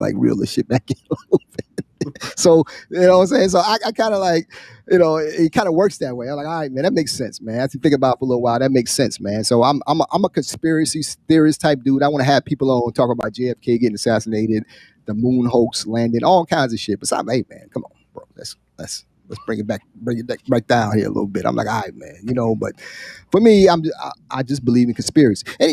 like reel this shit back in a little bit. So you know what I'm saying. So I kind of like, it kind of works that way. I'm like, all right, man, that makes sense, man. I have to think about it for a little while. That makes sense, man. So I'm a conspiracy theorist type dude. I want to have people on talk about JFK getting assassinated, the moon hoax landing, all kinds of shit. But I'm, hey, man, come on, bro. Let's bring it back down here a little bit. I'm like, all right, man, but for me, I just believe in conspiracy. And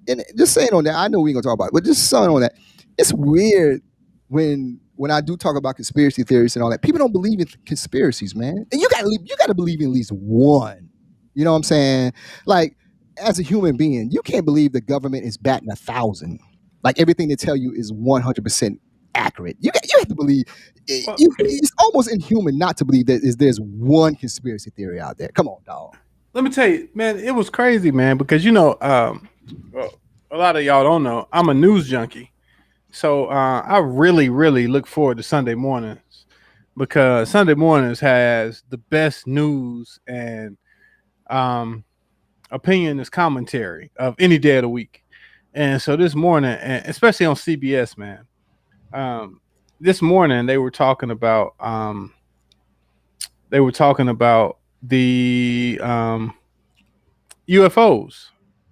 and just saying on that, I know we ain't gonna talk about it, but just saying on that, it's weird when I do talk about conspiracy theories and all that, people don't believe in conspiracies, man. And you gotta believe in at least one. You know what I'm saying? Like, as a human being, you can't believe the government is batting 1,000. Like everything they tell you is 100% accurate. You have to believe. It's almost inhuman not to believe that there's one conspiracy theory out there. Come on, dog. Let me tell you, man, it was crazy, man, because well, a lot of y'all don't know, I'm a news junkie. So I really, really look forward to Sunday mornings because Sunday mornings has the best news and um, opinion is commentary of any day of the week. And so this morning, and especially on CBS, man, um, this morning they were talking about the UFOs,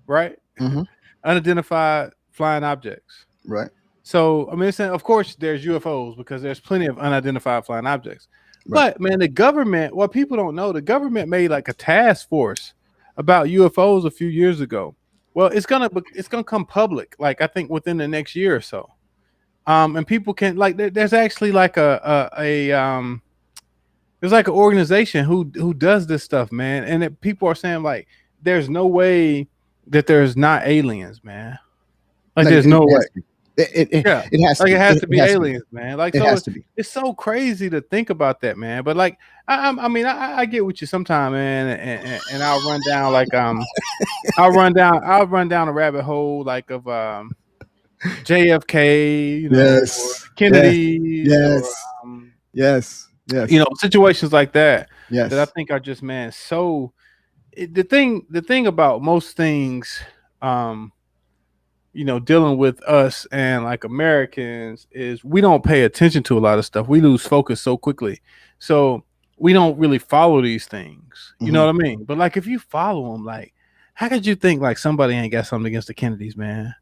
right? Mm-hmm. Unidentified flying objects. Right. So, I mean, of course, there's UFOs because there's plenty of unidentified flying objects. Right. But, man, the government, what people don't know, the government made like a task force about UFOs a few years ago. Well, it's gonna come public, like I think within the next year or so. And people can like there's actually like there's like an organization who does this stuff, man. And people are saying like there's no way that there's not aliens, man. Like there's no way. Yeah, It has to like be. it has to be has aliens, man. Like It so, has to be. it's so crazy to think about that, man. But like, I mean, I get with you sometime, man, and I'll run down like I'll run down a rabbit hole like of JFK, or Yes. Kennedy's, or Yes. Yes. Yes. situations like that Yes. that I think are just, man. So the thing about most things, dealing with us and like Americans is we don't pay attention to a lot of stuff. We lose focus so quickly. So we don't really follow these things. You know what I mean? But like if you follow them, like how could you think like somebody ain't got something against the Kennedys, man?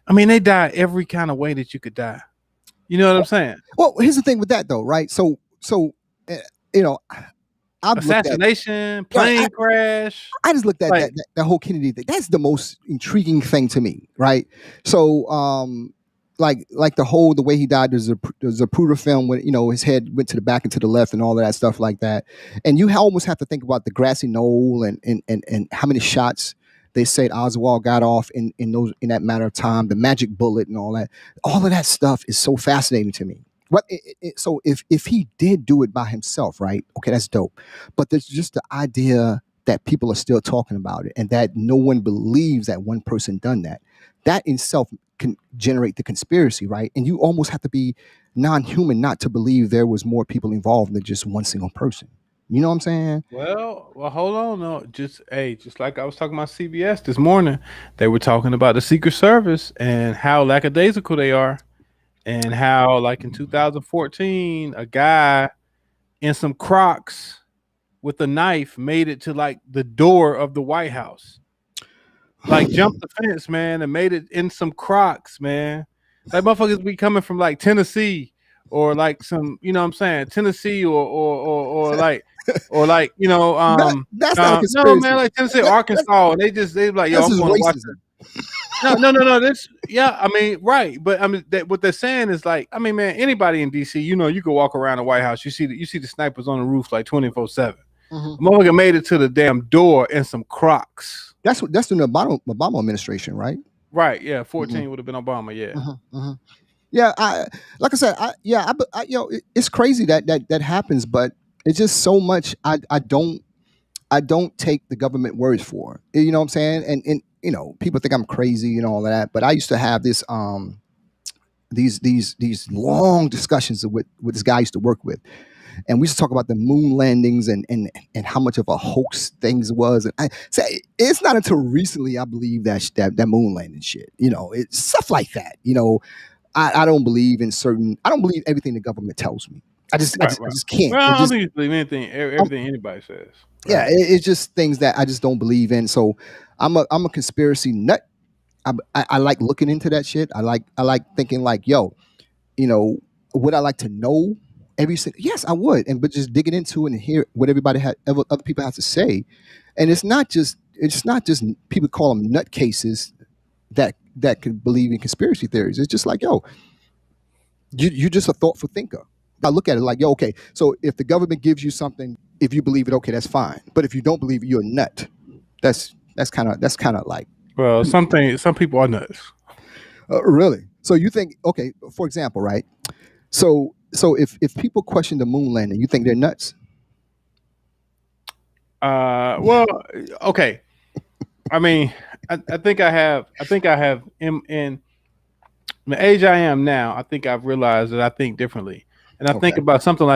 I mean, they die every kind of way that you could die. You know what I'm saying? Well, here's the thing with that though, right? So uh, you know, I've looked at Assassination, plane crash. I just looked at Like, that whole Kennedy thing. That's the most intriguing thing to me, right? So, like the way he died. There's a Zapruder film when his head went to the back and to the left and all of that stuff like that. And you almost have to think about the grassy knoll and how many shots they said Oswald got off in that matter of time. The magic bullet and all that. All of that stuff is so fascinating to me. What so if he did do it by himself, right? Okay, that's dope. But there's just the idea that people are still talking about it and that no one believes that one person done that. That in itself can generate the conspiracy, right? And you almost have to be non-human not to believe there was more people involved than just one single person. You know what I'm saying? well, hold on, no, just like I was talking about CBS this morning, they were talking about the Secret Service and how lackadaisical they are, and how like in 2014, a guy in some Crocs with a knife made it to like the door of the White House. Like jumped the fence, man, and made it in some Crocs, man. Like motherfuckers be coming from like Tennessee or like some, you know what I'm saying, Tennessee or like That's not a no conspiracy. man, like Tennessee, Arkansas, and they like, yo, That's I'm just going to watch racism. no. This, yeah, I mean, right, but I mean, what they're saying is like, I mean, man, anybody in DC, you can walk around the White House, you see the snipers on the roof like 24/7. Motherfucker made it to the damn door in some Crocs. That's in the Obama administration, right? Right, yeah, 14 would have been Obama, yeah. Yeah, like I said, it's crazy that happens, but it's just so much. I don't take the government words for it. You know what I'm saying? And people think I'm crazy and all of that, but I used to have these long discussions with this guy I used to work with, and we used to talk about the moon landings and how much of a hoax things was. And I say it's not until recently I believe that moon landing shit. It's stuff like that. I don't believe in certain. I don't believe everything the government tells me. Right, I right. just can't. Well, It I don't just think you believe anything, um, everything anybody says. yeah, Right. it's just things that I just don't believe in. So I'm a conspiracy nut. I like looking into that shit. I like thinking like, yo, you know, would I like to know every single? Yes, I would, and but just digging into it and hear what everybody had, other people have to say, and it's not just people call them nutcases that could believe in conspiracy theories. It's just like, yo, you're just a thoughtful thinker. I look at it like, yo, okay, so if the government gives you something, if you believe it, okay, that's fine. But if you don't believe it, you're a nut. That's kind of like Well, some people are nuts. really. So you think, okay, for example, right? So if people question the moon landing, you think they're nuts? Well, okay. I mean, I think I have in the age I am now. I think I've realized that I think differently, and I think Okay. about something like